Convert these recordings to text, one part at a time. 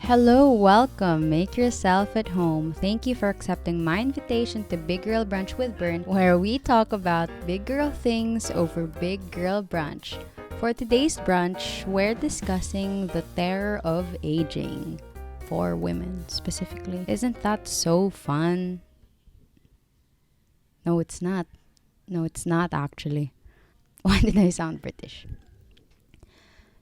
Hello, welcome. Make yourself at home. Thank you for accepting my invitation to Big Girl Brunch with Bern, where we talk about big girl things over Big Girl Brunch. For today's brunch, we're discussing the terror of aging for women specifically. Isn't that so fun? No, it's not. No, it's not actually. Why did I sound British?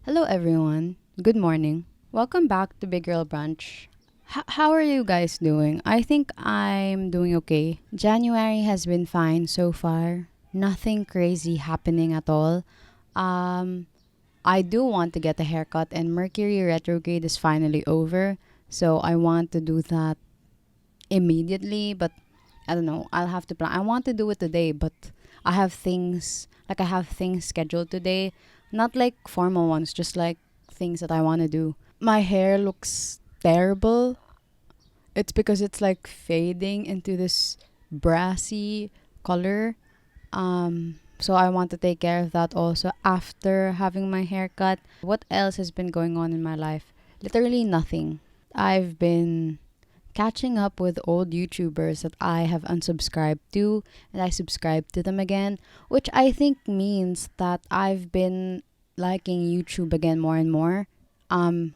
Hello, everyone. Good morning. Welcome back to Big Girl Brunch. How are you guys doing? I think I'm doing okay. January has been fine so far. Nothing crazy happening at all. Um, I do want to get a haircut, and Mercury retrograde is finally over. So I want to do that immediately, but I don't know. I'll have to plan. I want to do it today, but I have things scheduled today, not like formal ones, just like things that I want to do. My hair looks terrible. It's because it's like fading into this brassy color. So I want to take care of that also after having my hair cut. What else has been going on in my life? Literally nothing. I've been catching up with old YouTubers that I have unsubscribed to, and I subscribed to them again, which I think means that I've been liking YouTube again more and more.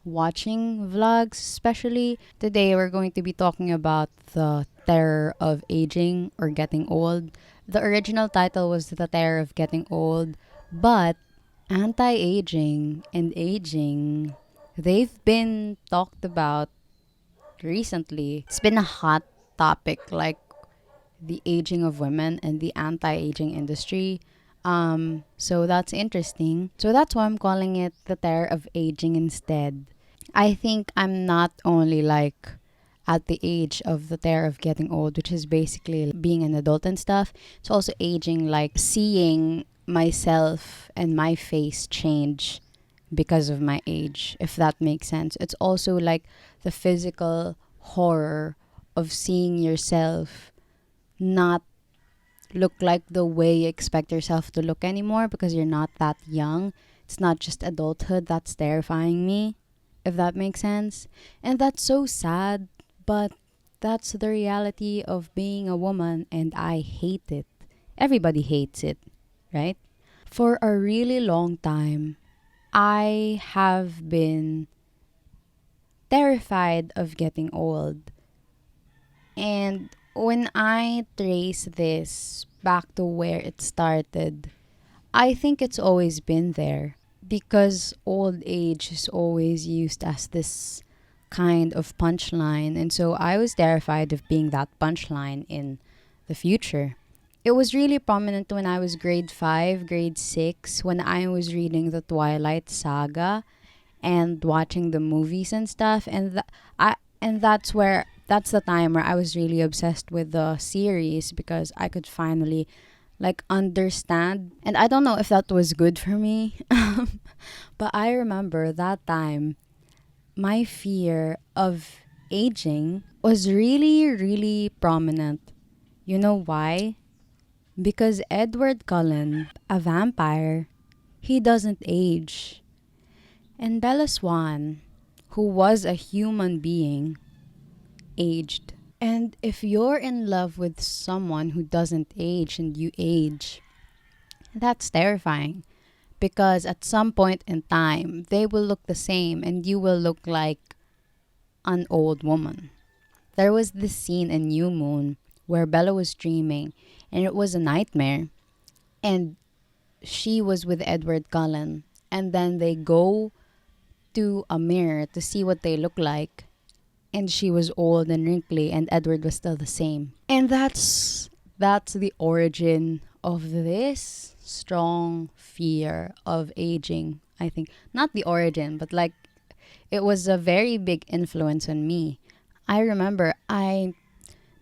Watching vlogs, especially. Today, we're going to be talking about the terror of aging or getting old. The original title was The Terror of Getting Old, but anti aging and aging, they've been talked about recently. It's been a hot topic, like the aging of women and the anti-aging industry. So that's interesting. So that's why I'm calling it the terror of aging instead. I think I'm not only like at the age of the terror of getting old, which is basically being an adult and stuff. It's also aging, like seeing myself and my face change because of my age, if that makes sense. It's also like the physical horror of seeing yourself not look like the way you expect yourself to look anymore because you're not that young. It's not just adulthood that's terrifying me, if that makes sense. And that's so sad, but that's the reality of being a woman, and I hate it. Everybody hates it, right? For a really long time, I have been terrified of getting old. And when I trace this back to where it started, I think it's always been there because old age is always used as this kind of punchline. And so I was terrified of being that punchline in the future. It was really prominent when I was grade 5, grade 6, when I was reading the Twilight Saga and watching the movies and stuff, and that's the time where I was really obsessed with the series because I could finally like understand, and I don't know if that was good for me. But I remember that time my fear of aging was really really prominent. You know why? Because Edward Cullen, a vampire, he doesn't age. And Bella Swan, who was a human being, aged. And if you're in love with someone who doesn't age and you age, that's terrifying. Because at some point in time, they will look the same and you will look like an old woman. There was this scene in New Moon where Bella was dreaming and it was a nightmare. And she was with Edward Cullen. And then they go to a mirror to see what they look like, and she was old and wrinkly and Edward was still the same. And that's the origin of this strong fear of aging. I think not the origin, but like it was a very big influence on me. I remember I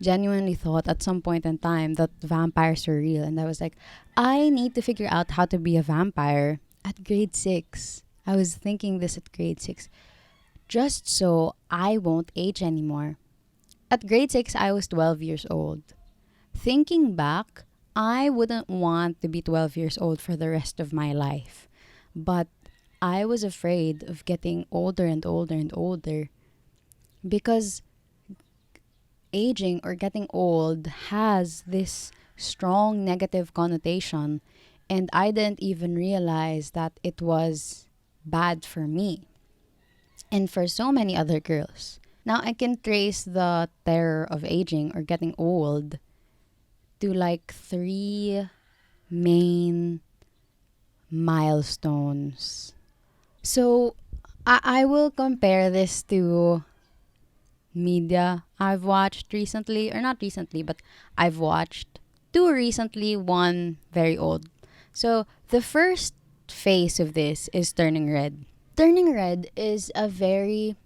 genuinely thought at some point in time that vampires were real, and I was like, I need to figure out how to be a vampire at grade 6. I was thinking this at grade 6 just so I won't age anymore. At grade 6, I was 12 years old. Thinking back, I wouldn't want to be 12 years old for the rest of my life. But I was afraid of getting older and older and older. because aging or getting old has this strong negative connotation, and I didn't even realize that it was bad for me and for so many other girls. Now I can trace the terror of aging or getting old to like three main milestones. So I will compare this to media I've watched recently, or not recently, but I've watched two recently, one very old. So the first phase of this is Turning Red. Turning Red is a very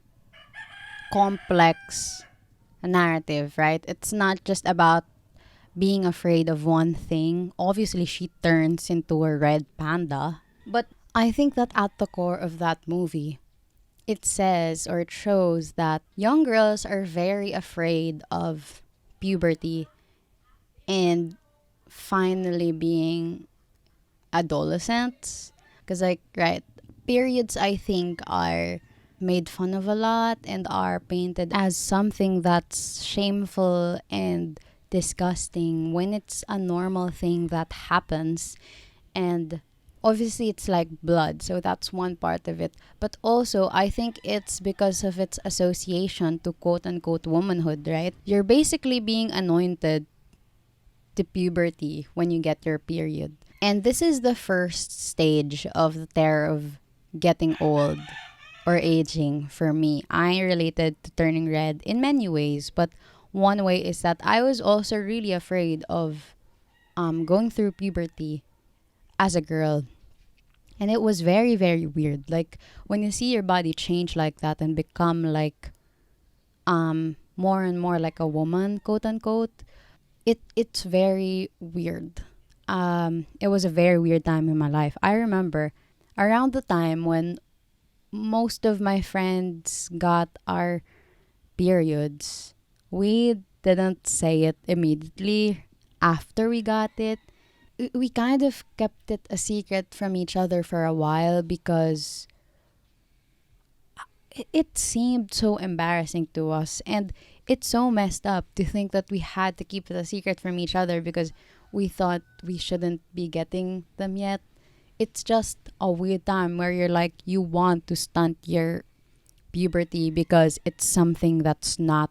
complex narrative, right? It's not just about being afraid of one thing. Obviously, she turns into a red panda. But I think that at the core of that movie, it says or it shows that young girls are very afraid of puberty and finally being adolescents. Because, like, right, periods I think are made fun of a lot and are painted as something that's shameful and disgusting when it's a normal thing that happens. And obviously it's like blood, so that's one part of it, but also I think it's because of its association to quote unquote womanhood, right? You're basically being anointed to puberty when you get your period, and this is the first stage of the terror of getting old or aging. For me, I related to Turning Red in many ways, but one way is that I was also really afraid of going through puberty as a girl. And it was very, very weird. Like when you see your body change like that and become like more and more like a woman, quote unquote, it's very weird. It was a very weird time in my life. I remember around the time when most of my friends got our periods, we didn't say it immediately after we got it. We kind of kept it a secret from each other for a while because it seemed so embarrassing to us, and it's so messed up to think that we had to keep it a secret from each other because we thought we shouldn't be getting them yet. It's just a weird time where you're like, you want to stunt your puberty because it's something that's not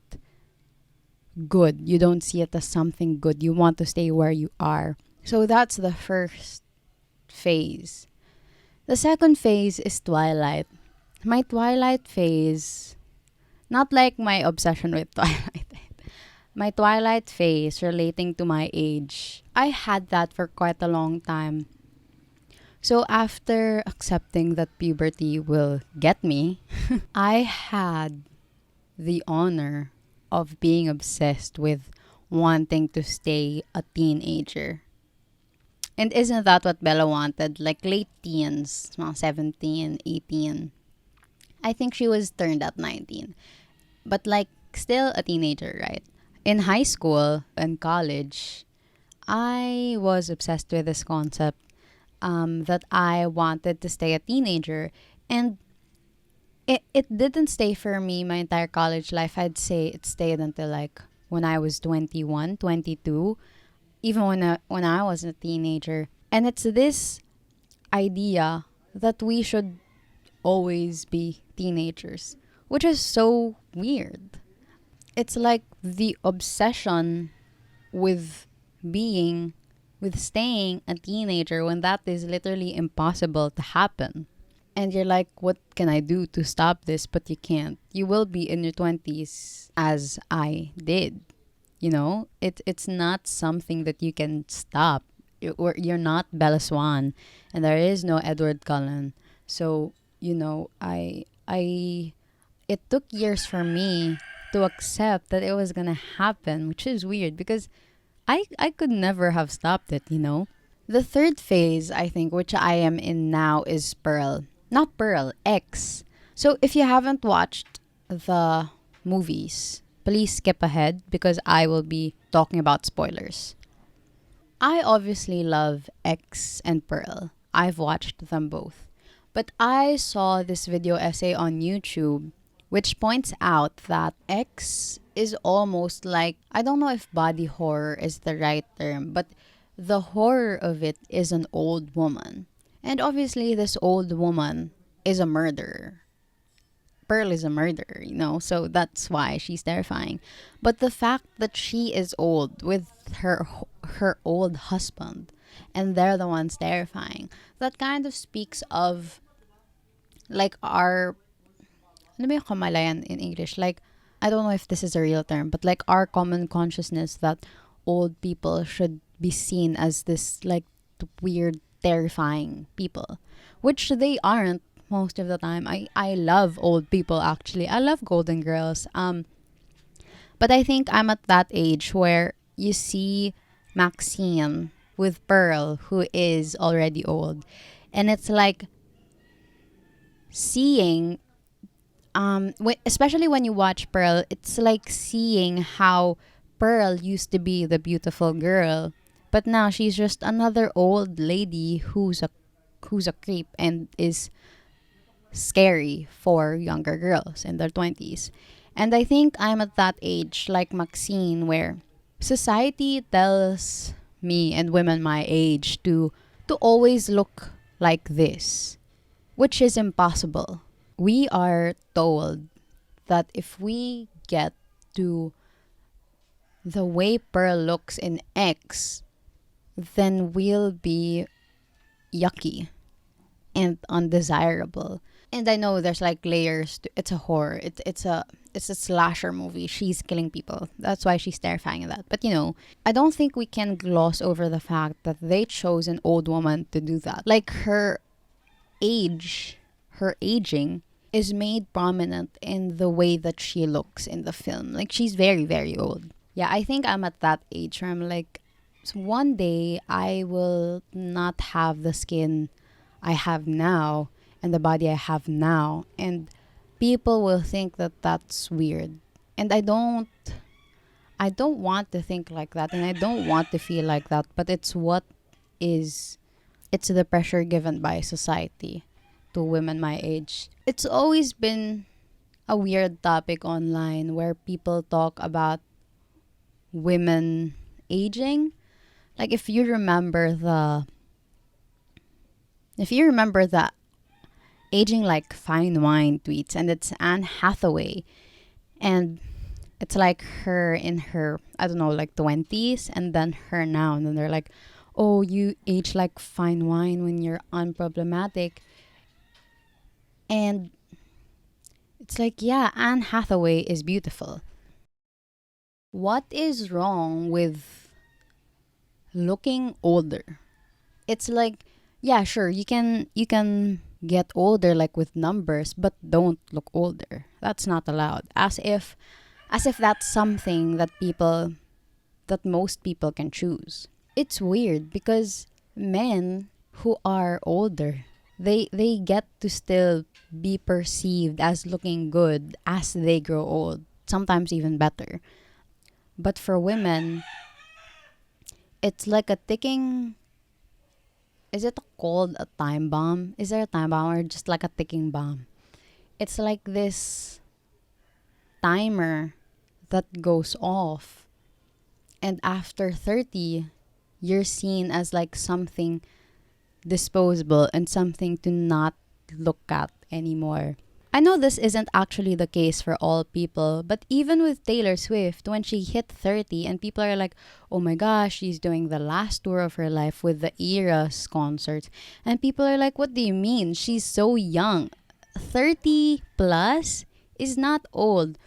good. You don't see it as something good. You want to stay where you are. So that's the first phase. The second phase is Twilight. My Twilight phase, not like my obsession with Twilight, my Twilight phase relating to my age, I had that for quite a long time. So after accepting that puberty will get me, I had the honor of being obsessed with wanting to stay a teenager. And isn't that what Bella wanted? Like late teens, mga 17, 18. I think she was turned at 19. But like still a teenager, right? In high school and college, I was obsessed with this concept that I wanted to stay a teenager. And it didn't stay for me my entire college life. I'd say it stayed until like when I was 21, 22, even when I was a teenager. And it's this idea that we should always be teenagers, which is so weird. It's like the obsession with being, with staying a teenager when that is literally impossible to happen. And you're like, what can I do to stop this? But you can't. You will be in your 20s as I did. You know, it's not something that you can stop. You're not Bella Swan, and there is no Edward Cullen. So you know, I it took years for me to accept that it was gonna happen, which is weird because I could never have stopped it. You know, the third phase I think, which I am in now, is Pearl. Not Pearl, X. So if you haven't watched the movies, please skip ahead because I will be talking about spoilers. I obviously love X and Pearl. I've watched them both. But I saw this video essay on YouTube which points out that X is almost like, I don't know if body horror is the right term, but the horror of it is an old woman. And obviously, this old woman is a murderer. Pearl is a murderer, so that's why she's terrifying. But the fact that she is old with her old husband and they're the ones terrifying, that kind of speaks of like our, ano ba yung kamalayan in English? Like, I don't know if this is a real term, but like our common consciousness that old people should be seen as this like weird, terrifying people, which they aren't most of the time. I love old people actually. I love golden girls. But I think I'm at that age where you see Maxine with Pearl, who is already old, and it's like seeing especially when you watch Pearl, it's like seeing how Pearl used to be the beautiful girl, but now she's just another old lady who's a creep and is scary for younger girls in their 20s. And I think I'm at that age like Maxine where society tells me and women my age to always look like this, which is impossible. We are told that if we get to the way Pearl looks in X, then we'll be yucky and undesirable. And I know there's like layers to, it's a horror. It's a slasher movie. She's killing people. That's why she's terrifying in that. But I don't think we can gloss over the fact that they chose an old woman to do that. Like her aging is made prominent in the way that she looks in the film. Like she's very, very old. Yeah, I think I'm at that age where I'm like, so one day I will not have the skin I have now and the body I have now, and people will think that that's weird. And I don't want to think like that, and I don't want to feel like that, but it's the pressure given by society to women my age. It's always been a weird topic online where people talk about women aging. Like if you remember the aging like fine wine tweets, and it's Anne Hathaway, and it's like her in her, I don't know, like 20s, and then her now, and then they're like, oh, you age like fine wine when you're unproblematic. And it's like, yeah, Anne Hathaway is beautiful. What is wrong with looking older? It's like, yeah, sure, you can get older like with numbers, but don't look older. That's not allowed. As if that's something that most people can choose. It's weird because men who are older, they get to still be perceived as looking good as they grow old, sometimes even better. But for women, it's like a ticking, is it called a time bomb? Is there a time bomb or just like a ticking bomb? It's like this timer that goes off, and after 30 you're seen as like something disposable and something to not look at anymore. I know this isn't actually the case for all people, but even with Taylor Swift, when she hit 30 and people are like, oh my gosh, she's doing the last tour of her life with the Eras concerts. And people are like, what do you mean? She's so young. 30 plus is not old.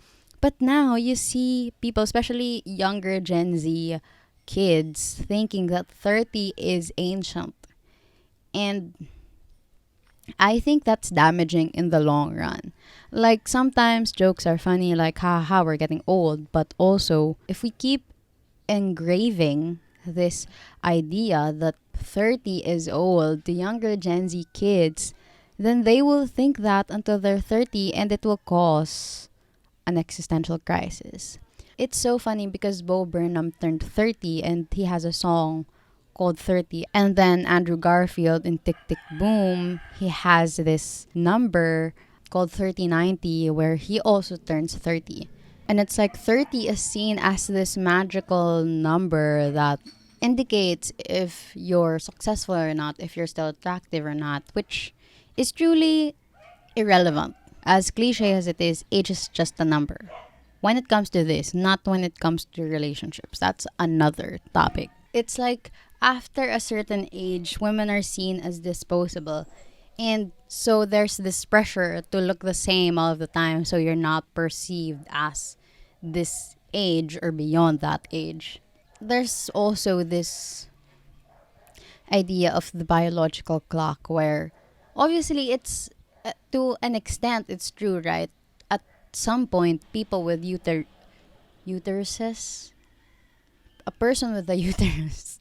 But now you see people, especially younger Gen Z kids, thinking that 30 is ancient. And I think that's damaging in the long run. Like sometimes jokes are funny, like, ha ha, we're getting old. But also, if we keep engraving this idea that 30 is old to younger Gen Z kids, then they will think that until they're 30, and it will cause an existential crisis. It's so funny because Bo Burnham turned 30 and he has a song called 30. And then Andrew Garfield in Tick Tick Boom, he has this number called 3090 where he also turns 30. And it's like 30 is seen as this magical number that indicates if you're successful or not, if you're still attractive or not, which is truly irrelevant. As cliche as it is, age is just a number. When it comes to this, not when it comes to relationships. That's another topic. It's like after a certain age, women are seen as disposable. And so there's this pressure to look the same all of the time so you're not perceived as this age or beyond that age. There's also this idea of the biological clock where obviously it's to an extent it's true, right? At some point people with uteruses, a person with a uterus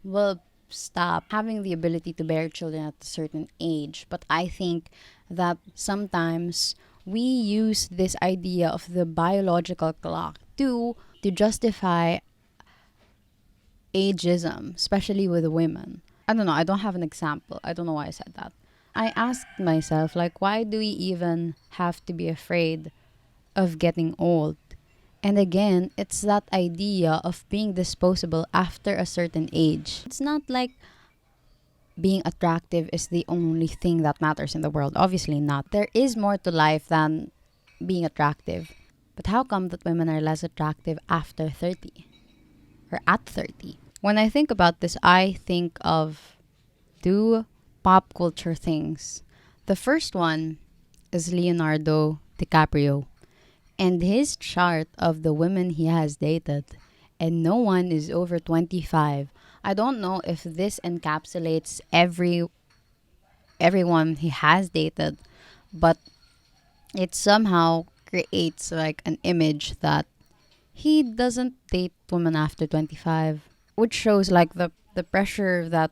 will stop having the ability to bear children at a certain age. But I think that sometimes we use this idea of the biological clock to justify ageism, especially with women. I don't know, I don't have an example. I don't know why I said that. I asked myself, like, why do we even have to be afraid of getting old? And again, it's that idea of being disposable after a certain age. It's not like being attractive is the only thing that matters in the world. Obviously not. There is more to life than being attractive. But how come that women are less attractive after 30 or at 30? When I think about this, I think of two pop culture things. The first one is Leonardo DiCaprio and his chart of the women he has dated, and no one is over 25. I don't know if this encapsulates everyone he has dated, but it somehow creates like an image that he doesn't date women after 25, which shows like the pressure that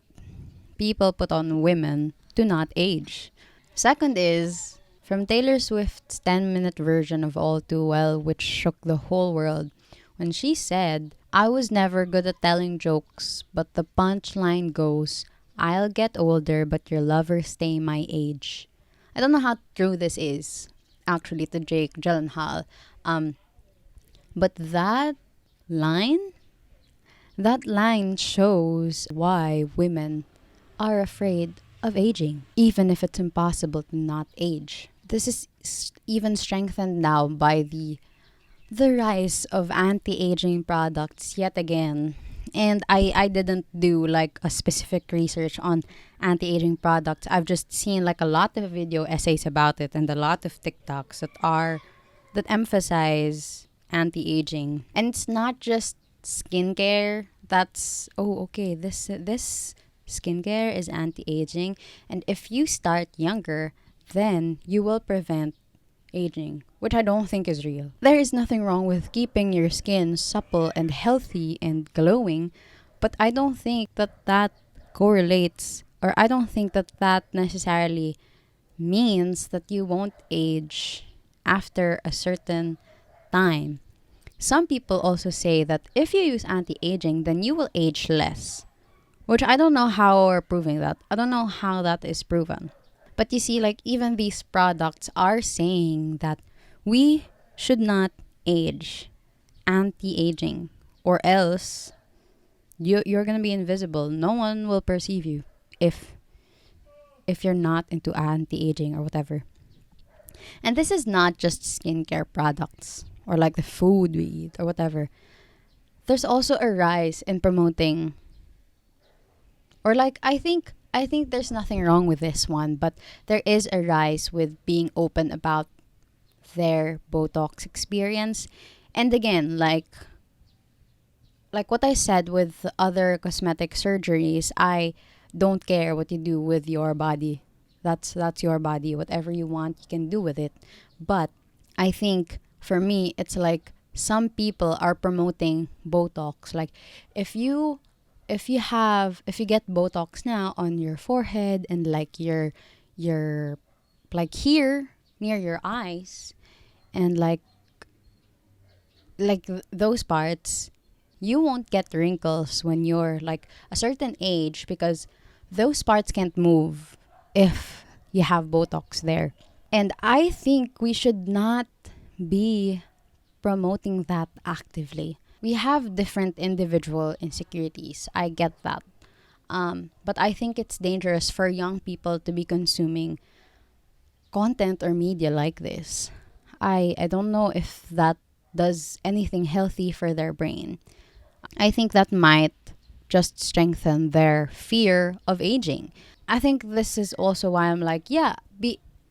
people put on women to not age. Second is from Taylor Swift's 10-minute version of All Too Well, which shook the whole world, when she said, "I was never good at telling jokes, but the punchline goes, I'll get older, but your lovers stay my age." I don't know how true this is, actually, to Jake Gyllenhaal. But line, that line shows why women are afraid of aging, even if it's impossible to not age. This is even strengthened now by the rise of anti-aging products yet again. And I didn't do like a specific research on anti-aging products. I've just seen like a lot of video essays about it and a lot of TikToks that emphasize anti-aging. And it's not just skincare. That's okay, this skincare is anti-aging, and if you start younger, then you will prevent aging, which I don't think is real. There is nothing wrong with keeping your skin supple and healthy and glowing, but I don't think that correlates, or I don't think that necessarily means that you won't age after a certain time. Some people also say that if you use anti-aging, then you will age less, which I don't know how we're proving that. I don't know how that is proven. But you see, like, even these products are saying that we should not age anti-aging, or else you're gonna be invisible. No one will perceive you if you're not into anti-aging or whatever. And this is not just skincare products or like the food we eat or whatever. There's also a rise in promoting, or like I think there's nothing wrong with this one, but there is a rise with being open about their Botox experience. And again, like what I said with other cosmetic surgeries, I don't care what you do with your body. That's your body. Whatever you want, you can do with it. But I think for me, it's like some people are promoting Botox. Like if you get Botox now on your forehead and like your like here near your eyes and those parts, you won't get wrinkles when you're like a certain age because those parts can't move if you have Botox there. And I think we should not be promoting that actively. We have different individual insecurities. I get that. But I think it's dangerous for young people to be consuming content or media like this. I don't know if that does anything healthy for their brain. I think that might just strengthen their fear of aging. I think this is also why I'm like, yeah,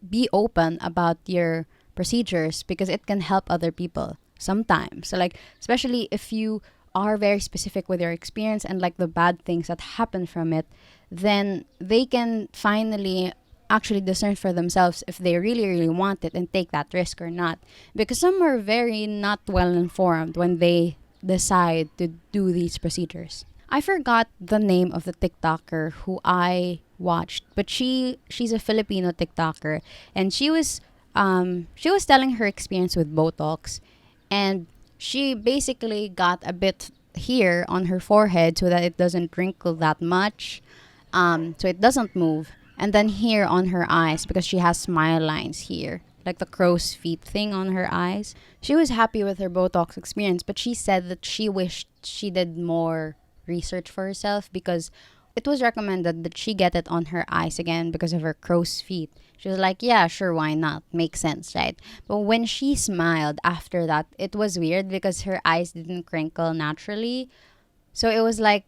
be open about your procedures because it can help other people sometimes. So like especially if you are very specific with your experience and like the bad things that happen from it, then they can finally actually discern for themselves if they really really want it and take that risk or not, because some are very not well informed when they decide to do these procedures. I forgot the name of the TikToker who I watched, but she's a Filipino TikToker, and she was telling her experience with Botox, and she basically got a bit here on her forehead so that it doesn't wrinkle that much, so it doesn't move, and then here on her eyes because she has smile lines here, like the crow's feet thing on her eyes. She was happy with her Botox experience, but she said that she wished she did more research for herself because it was recommended that she get it on her eyes again because of her crow's feet. She was like, yeah, sure, why not? Makes sense, right? But when she smiled after that, it was weird because her eyes didn't crinkle naturally. So it was like,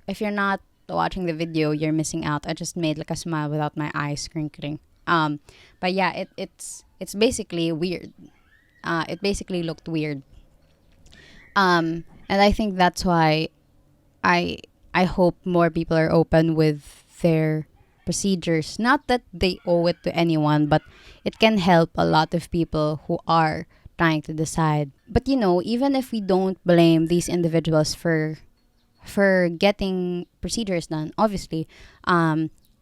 if you're not watching the video, you're missing out. I just made like a smile without my eyes crinkling. But yeah, it's basically weird. It basically looked weird. And I think that's why I I hope more people are open with their procedures. Not that they owe it to anyone, but it can help a lot of people who are trying to decide. But you know, even if we don't blame these individuals for getting procedures done, obviously,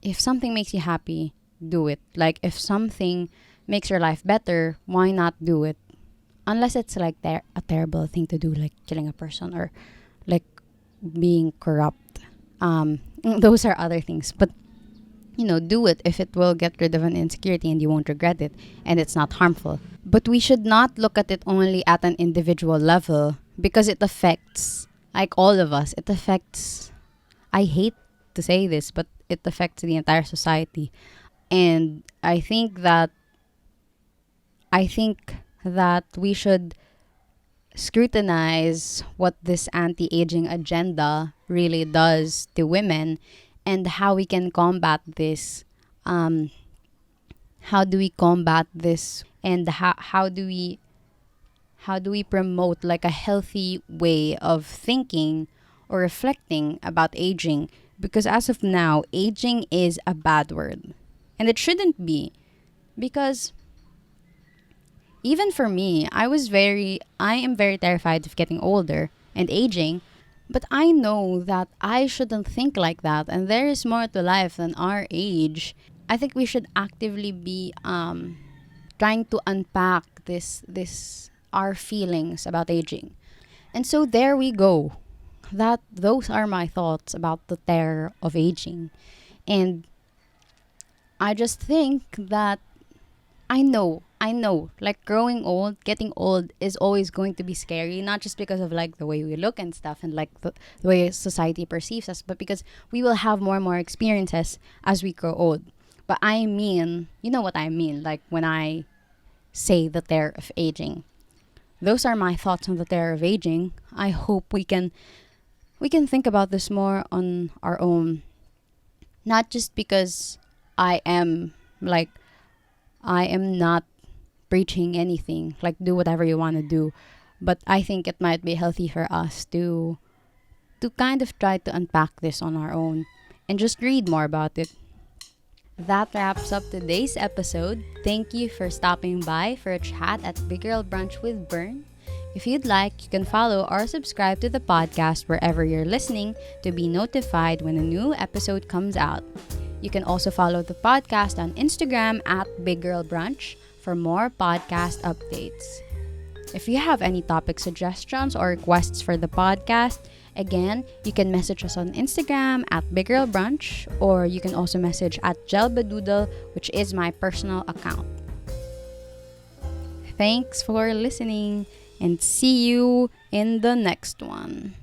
if something makes you happy, do it. Like if something makes your life better, why not do it? Unless it's like a terrible thing to do, like killing a person or like being corrupt. Those are other things. But you know, do it if it will get rid of an insecurity and you won't regret it and it's not harmful. But we should not look at it only at an individual level because it affects like all of us. It affects, I hate to say this, but it affects the entire society. And I think that we should scrutinize what this anti-aging agenda really does to women and how we can combat this. How do we combat this, and how do we promote like a healthy way of thinking or reflecting about aging? Because as of now, aging is a bad word, and it shouldn't be, because even for me, I am very terrified of getting older and aging, but I know that I shouldn't think like that, and there is more to life than our age. I think we should actively be trying to unpack this our feelings about aging. And so there we go. Those are my thoughts about the terror of aging. And I just think that I know, like growing old, getting old is always going to be scary, not just because of like the way we look and stuff and like the way society perceives us, but because we will have more and more experiences as we grow old. But I mean, you know what I mean, like when I say the terror of aging. Those are my thoughts on the terror of aging. I hope we can think about this more on our own, not just because I am like I am not preaching anything, like do whatever you want to do. But I think it might be healthy for us to kind of try to unpack this on our own and just read more about it. That wraps up today's episode. Thank you for stopping by for a chat at Big Girl Brunch with Bern. If you'd like, you can follow or subscribe to the podcast wherever you're listening to be notified when a new episode comes out. You can also follow the podcast on Instagram at Big Girl Brunch for more podcast updates. If you have any topic suggestions or requests for the podcast, Again, you can message us on Instagram at Big Girl Brunch, or you can also message at Gelbadoodle, which is my personal account. Thanks for listening, and see you in the next one.